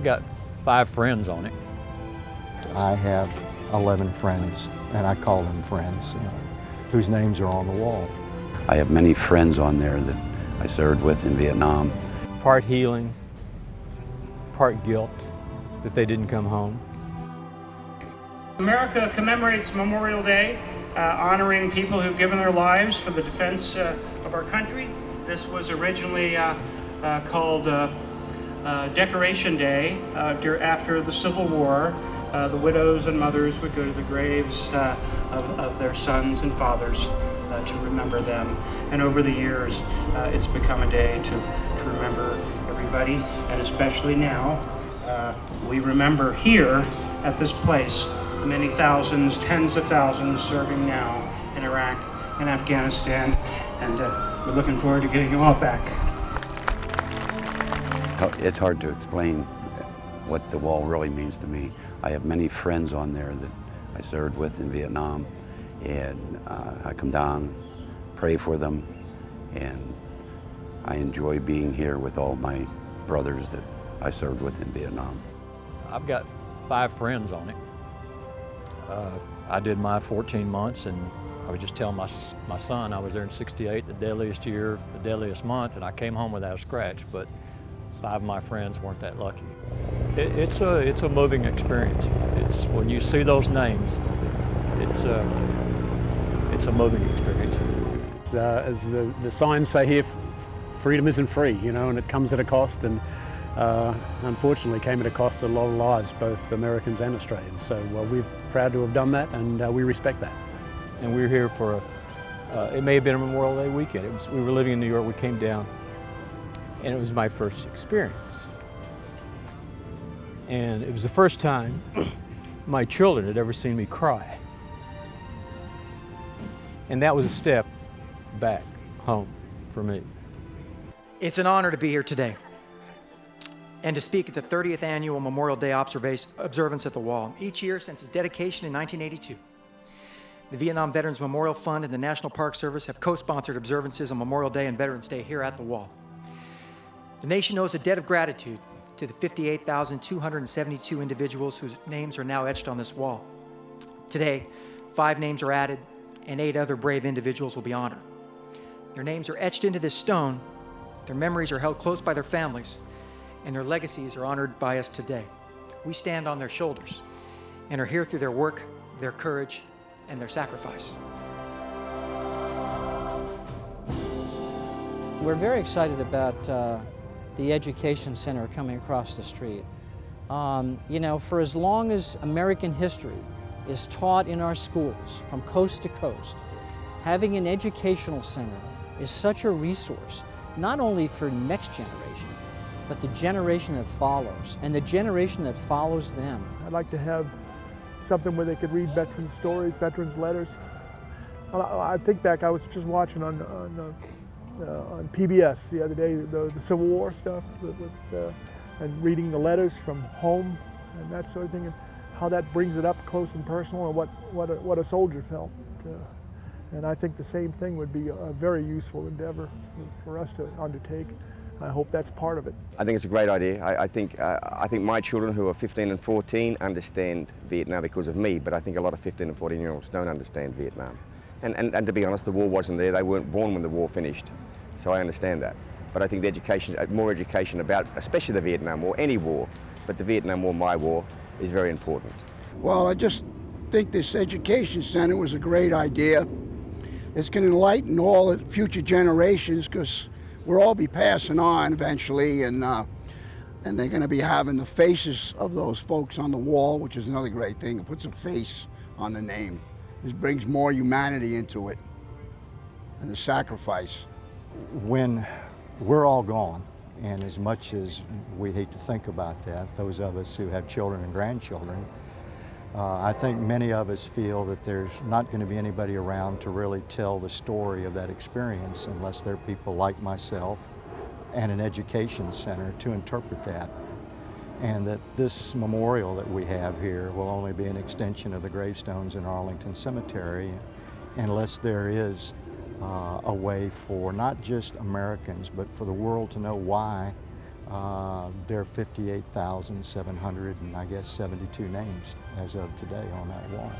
I've got 5 friends on it. I have 11 friends, and I call them friends, whose names are on the wall. I have many friends on there that I served with in Vietnam. Part healing, part guilt that they didn't come home. America commemorates Memorial Day, honoring people who've given their lives for the defense of our country. This was originally called Decoration Day after the Civil War. The widows and mothers would go to the graves of their sons and fathers to remember them. And over the years, it's become a day to remember everybody, and especially now, we remember here at this place many thousands, tens of thousands serving now in Iraq and Afghanistan, and we're looking forward to getting you all back. It's hard to explain what the wall really means to me. I have many friends on there that I served with in Vietnam, and I come down, pray for them, and I enjoy being here with all my brothers that I served with in Vietnam. I've got 5 friends on it. I did my 14 months, and I was just telling my son I was there in '68, the deadliest year, the deadliest month, and I came home without a scratch, but 5 of my friends weren't that lucky. It's a moving experience. It's when you see those names, it's a moving experience. As the signs say here, freedom isn't free, and it comes at a cost, and unfortunately came at a cost of a lot of lives, both Americans and Australians. So we're proud to have done that, and we respect that. And we were here for, it may have been a Memorial Day weekend. We were living in New York, we came down, and it was my first experience. And it was the first time my children had ever seen me cry. And that was a step back home for me. It's an honor to be here today and to speak at the 30th Annual Memorial Day observance at the Wall, each year since its dedication in 1982. The Vietnam Veterans Memorial Fund and the National Park Service have co-sponsored observances on Memorial Day and Veterans Day here at the Wall. The nation owes a debt of gratitude to the 58,272 individuals whose names are now etched on this wall. Today, 5 names are added, and 8 other brave individuals will be honored. Their names are etched into this stone, their memories are held close by their families, and their legacies are honored by us today. We stand on their shoulders and are here through their work, their courage, and their sacrifice. We're very excited about the Education Center coming across the street. For as long as American history is taught in our schools from coast to coast, having an educational center is such a resource, not only for next generation, but the generation that follows, and the generation that follows them. I'd like to have something where they could read veterans' stories, veterans' letters. I think back, I was just watching on PBS the other day, the Civil War stuff, and reading the letters from home and that sort of thing, and how that brings it up close and personal, and what a soldier felt. And I think the same thing would be a very useful endeavor for us to undertake. I hope that's part of it. I think it's a great idea. I think my children who are 15 and 14 understand Vietnam because of me, but I think a lot of 15 and 14-year-olds don't understand Vietnam. And to be honest, the war wasn't there. They weren't born when the war finished, so I understand that. But I think the education, more education about, especially the Vietnam War, any war, but the Vietnam War, my war, is very important. Well, I just think this education center was a great idea. It's going to enlighten all the future generations, because we'll all be passing on eventually, and they're going to be having the faces of those folks on the wall, which is another great thing. It puts a face on the name. This brings more humanity into it, and the sacrifice. When we're all gone, and as much as we hate to think about that, those of us who have children and grandchildren, I think many of us feel that there's not going to be anybody around to really tell the story of that experience unless there are people like myself and an education center to interpret that. And that this memorial that we have here will only be an extension of the gravestones in Arlington Cemetery unless there is a way for not just Americans but for the world to know why there are 58,700 and I guess 72 names as of today on that wall.